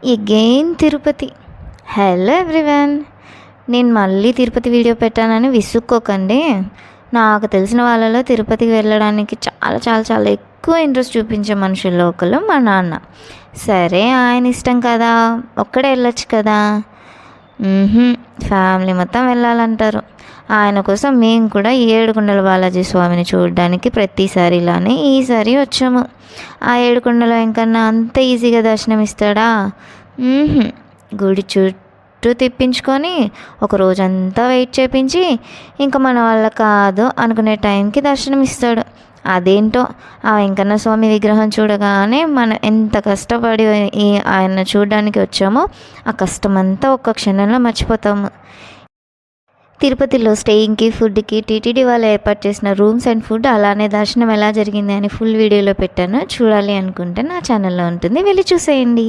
Again Tirupati. Hello everyone, నేను మళ్ళీ Tirupati video పెట్టానని విసుక్కోకండి. నాకు తెలిసిన వాళ్ళలో తిరుపతికి వెళ్ళడానికి చాలా చాలా చాలా ఎక్కువ ఇంట్రెస్ట్ చూపించే మనుషుల్లో ఒకరు మా నాన్న. సరే, ఆయన ఇష్టం కదా, ఒక్కడే వెళ్ళొచ్చు కదా. ఫ్యామిలీ మొత్తం వెళ్ళాలంటారు. ఆయన కోసం మేము కూడా ఏడుకొండల బాలాజీ స్వామిని చూడడానికి ప్రతిసారి ఇలానే ఈసారి వచ్చాము. ఆ ఏడుకొండల వెంకన్న అంత ఈజీగా దర్శనం ఇస్తాడా? గుడి చుట్టూ తిప్పించుకొని ఒక రోజంతా వెయిట్ చేపించి ఇంకా మన వల్ల కాదు అనుకునే టైంకి దర్శనం ఇస్తాడు. అదేంటో ఆ వెంకన్న స్వామి విగ్రహం చూడగానే మనం ఎంత కష్టపడి ఆయన చూడడానికి వచ్చామో ఆ కష్టమంతా ఒక్క క్షణంలో మర్చిపోతాము. తిరుపతిలో స్టేయింగ్కి, ఫుడ్కి టీటీడీ వాళ్ళు ఏర్పాటు చేసిన రూమ్స్ అండ్ ఫుడ్, అలానే దర్శనం ఎలా జరిగింది అని ఫుల్ వీడియోలో పెట్టాను. చూడాలి అనుకుంటే నా ఛానల్లో ఉంటుంది, వెళ్ళి చూసేయండి.